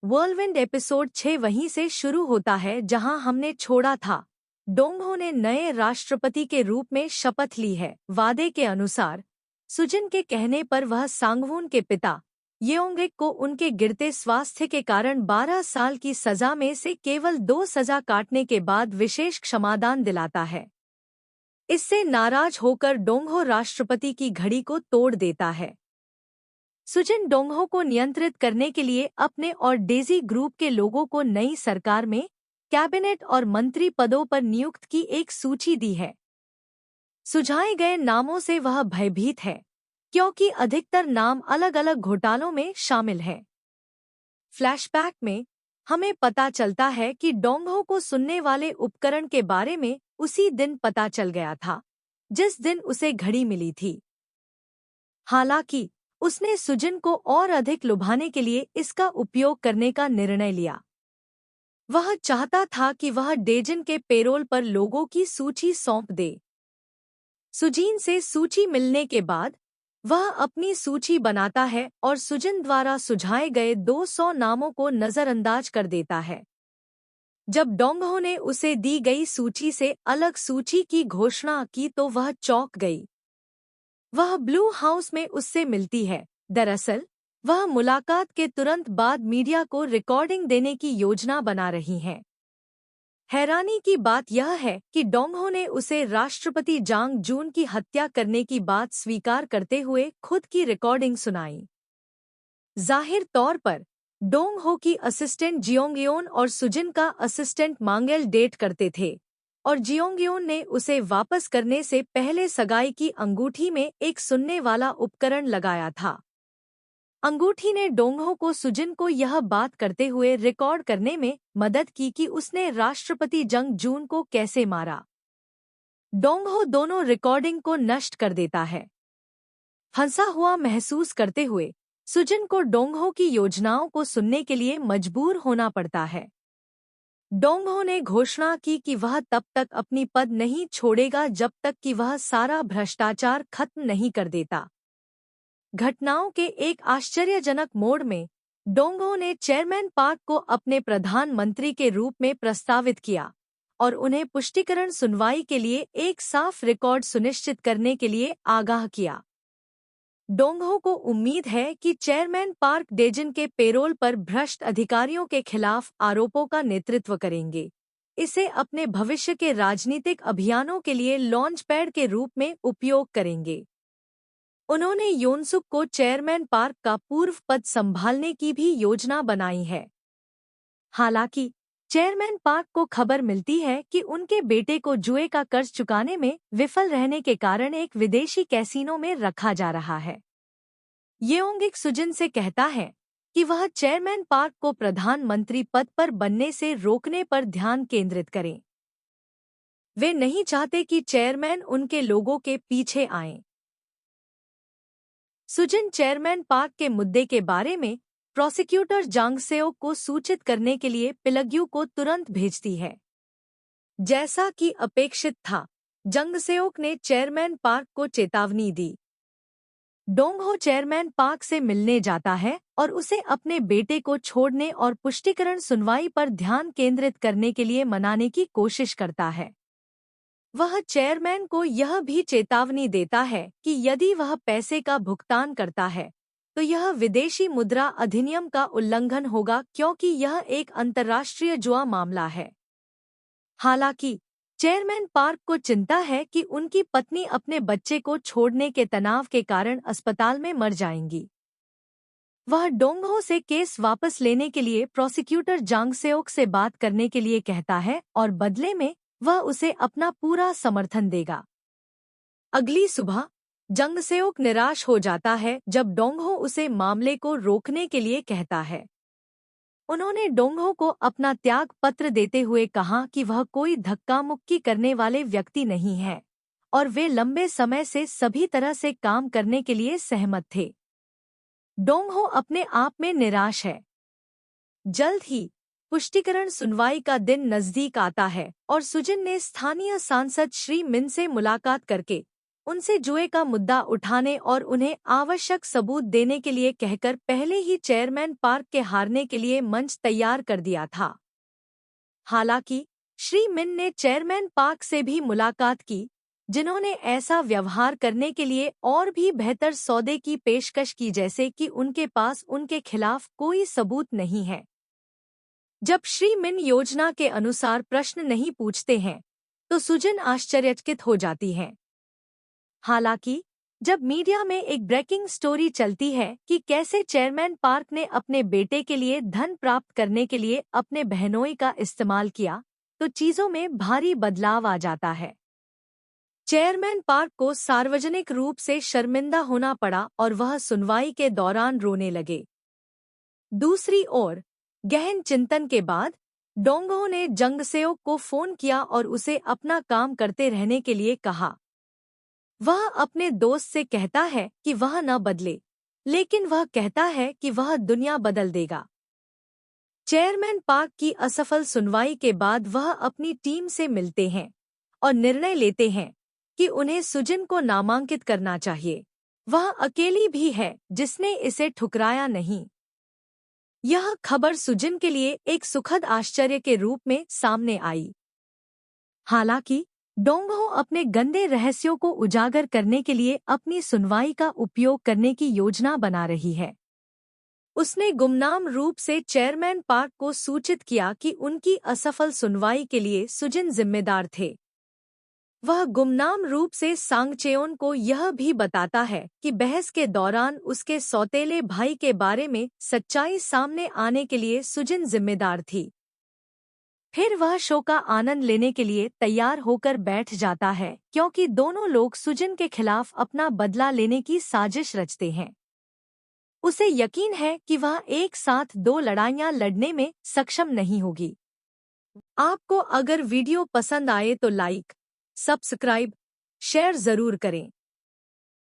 व्हर्लविंड episode 6 वहीं से शुरू होता है जहां हमने छोड़ा था। डोंगहो ने नए राष्ट्रपति के रूप में शपथ ली है। वादे के अनुसार सुजिन के कहने पर वह सांगवून के पिता येओंगिक को उनके गिरते स्वास्थ्य के कारण 12 साल की सजा में से केवल 2 सजा काटने के बाद विशेष क्षमादान दिलाता है। इससे नाराज होकर डोंगहो राष्ट्रपति की घड़ी को तोड़ देता है। सुजिन डोंगहो को नियंत्रित करने के लिए अपने और डेजी ग्रुप के लोगों को नई सरकार में कैबिनेट और मंत्री पदों पर नियुक्त की एक सूची दी है। सुझाए गए नामों से वह भयभीत है क्योंकि अधिकतर नाम अलग अलग घोटालों में शामिल हैं। फ्लैशबैक में हमें पता चलता है कि डोंगहो को सुनने वाले उपकरण के बारे में उसी दिन पता चल गया था जिस दिन उसे घड़ी मिली थी। हालांकि उसने सुजिन को और अधिक लुभाने के लिए इसका उपयोग करने का निर्णय लिया। वह चाहता था कि वह डेजिन के पेरोल पर लोगों की सूची सौंप दे। सुजीन से सूची मिलने के बाद वह अपनी सूची बनाता है और सुजिन द्वारा सुझाए गए 200 नामों को नजरअंदाज कर देता है। जब डोंगहो ने उसे दी गई सूची से अलग सूची की घोषणा की तो वह चौंक गई। वह ब्लू हाउस में उससे मिलती है। दरअसल वह मुलाकात के तुरंत बाद मीडिया को रिकॉर्डिंग देने की योजना बना रही हैं। हैरानी की बात यह है कि डोंगहो ने उसे राष्ट्रपति जांग जून की हत्या करने की बात स्वीकार करते हुए खुद की रिकॉर्डिंग सुनाई। जाहिर तौर पर डोंगहो की असिस्टेंट जियोंगयोन और सुजिन का असिस्टेंट मांगेल डेट करते थे और जियोंगयोन ने उसे वापस करने से पहले सगाई की अंगूठी में एक सुनने वाला उपकरण लगाया था। अंगूठी ने डोंगहो को सुजिन को यह बात करते हुए रिकॉर्ड करने में मदद की कि उसने राष्ट्रपति जंग जून को कैसे मारा। डोंगहो दोनों रिकॉर्डिंग को नष्ट कर देता है। फंसा हुआ महसूस करते हुए सुजिन को डोंगहो की योजनाओं को सुनने के लिए मजबूर होना पड़ता है। डोंगहो ने घोषणा की कि वह तब तक अपनी पद नहीं छोड़ेगा जब तक कि वह सारा भ्रष्टाचार खत्म नहीं कर देता। घटनाओं के एक आश्चर्यजनक मोड़ में डोंगहो ने चेयरमैन पार्क को अपने प्रधानमंत्री के रूप में प्रस्तावित किया और उन्हें पुष्टिकरण सुनवाई के लिए एक साफ रिकॉर्ड सुनिश्चित करने के लिए आगाह किया। डोंगहो को उम्मीद है कि चेयरमैन पार्क डेजिन के पेरोल पर भ्रष्ट अधिकारियों के खिलाफ आरोपों का नेतृत्व करेंगे। इसे अपने भविष्य के राजनीतिक अभियानों के लिए लॉन्च पैड के रूप में उपयोग करेंगे। उन्होंने योनसुक को चेयरमैन पार्क का पूर्व पद संभालने की भी योजना बनाई है। हालांकि चेयरमैन पार्क को खबर मिलती है कि उनके बेटे को जुए का कर्ज चुकाने में विफल रहने के कारण एक विदेशी कैसीनो में रखा जा रहा है। येओंगिक सुजिन से कहता है कि वह चेयरमैन पार्क को प्रधानमंत्री पद पर बनने से रोकने पर ध्यान केंद्रित करें। वे नहीं चाहते कि चेयरमैन उनके लोगों के पीछे आएं। सुजिन चेयरमैन पार्क के मुद्दे के बारे में प्रोसिक्यूटर जांग सेओक को सूचित करने के लिए पिलग्यू को तुरंत भेजती है। जैसा कि अपेक्षित था, जंग सेओक ने चेयरमैन पार्क को चेतावनी दी। डोंगहो चेयरमैन पार्क से मिलने जाता है और उसे अपने बेटे को छोड़ने और पुष्टिकरण सुनवाई पर ध्यान केंद्रित करने के लिए मनाने की कोशिश करता है। वह चेयरमैन को यह भी चेतावनी देता है कि यदि वह पैसे का भुगतान करता है तो यह विदेशी मुद्रा अधिनियम का उल्लंघन होगा क्योंकि यह एक अंतर्राष्ट्रीय जुआ मामला है। हालांकि चेयरमैन पार्क को चिंता है कि उनकी पत्नी अपने बच्चे को छोड़ने के तनाव के कारण अस्पताल में मर जाएंगी। वह डोंगहो से केस वापस लेने के लिए प्रोसिक्यूटर जांग सेओक से बात करने के लिए कहता है और बदले में वह उसे अपना पूरा समर्थन देगा। अगली सुबह जंग सेओक निराश हो जाता है जब डोंगहो उसे मामले को रोकने के लिए कहता है। उन्होंने डोंगहो को अपना त्याग पत्र देते हुए कहा कि वह कोई धक्का मुक्की करने वाले व्यक्ति नहीं है और वे लंबे समय से सभी तरह से काम करने के लिए सहमत थे। डोंगहो अपने आप में निराश है। जल्द ही पुष्टिकरण सुनवाई का दिन नजदीक आता है और सुजिन ने स्थानीय सांसद श्री मिन से मुलाकात करके उनसे जुए का मुद्दा उठाने और उन्हें आवश्यक सबूत देने के लिए कहकर पहले ही चेयरमैन पार्क के हारने के लिए मंच तैयार कर दिया था। हालांकि श्री मिन ने चेयरमैन पार्क से भी मुलाकात की, जिन्होंने ऐसा व्यवहार करने के लिए और भी बेहतर सौदे की पेशकश की, जैसे कि उनके पास उनके खिलाफ कोई सबूत नहीं है। जब श्री मिन योजना के अनुसार प्रश्न नहीं पूछते हैं तो सुजन आश्चर्यचकित हो जाती हैं। हालांकि जब मीडिया में एक ब्रेकिंग स्टोरी चलती है कि कैसे चेयरमैन पार्क ने अपने बेटे के लिए धन प्राप्त करने के लिए अपने बहनोई का इस्तेमाल किया, तो चीजों में भारी बदलाव आ जाता है। चेयरमैन पार्क को सार्वजनिक रूप से शर्मिंदा होना पड़ा और वह सुनवाई के दौरान रोने लगे। दूसरी ओर गहन चिंतन के बाद डोंगो ने जंगसेओ को फोन किया और उसे अपना काम करते रहने के लिए कहा। वह अपने दोस्त से कहता है कि वह न बदले, लेकिन वह कहता है कि वह दुनिया बदल देगा। चेयरमैन पार्क की असफल सुनवाई के बाद वह अपनी टीम से मिलते हैं और निर्णय लेते हैं कि उन्हें सुजन को नामांकित करना चाहिए। वह अकेली भी है जिसने इसे ठुकराया नहीं। यह खबर सुजन के लिए एक सुखद आश्चर्य के रूप में सामने आई। हालांकि डोंगहो अपने गंदे रहस्यों को उजागर करने के लिए अपनी सुनवाई का उपयोग करने की योजना बना रही है। उसने गुमनाम रूप से चेयरमैन पार्क को सूचित किया कि उनकी असफल सुनवाई के लिए सुजिन जिम्मेदार थे। वह गुमनाम रूप से सांगचेओन को यह भी बताता है कि बहस के दौरान उसके सौतेले भाई के बारे में सच्चाई सामने आने के लिए सुजिन जिम्मेदार थी। फिर वह शो का आनंद लेने के लिए तैयार होकर बैठ जाता है, क्योंकि दोनों लोग सुजिन के खिलाफ अपना बदला लेने की साजिश रचते हैं। उसे यकीन है कि वह एक साथ 2 लड़ाइयां लड़ने में सक्षम नहीं होगी। आपको अगर वीडियो पसंद आए तो लाइक, सब्सक्राइब, शेयर जरूर करें।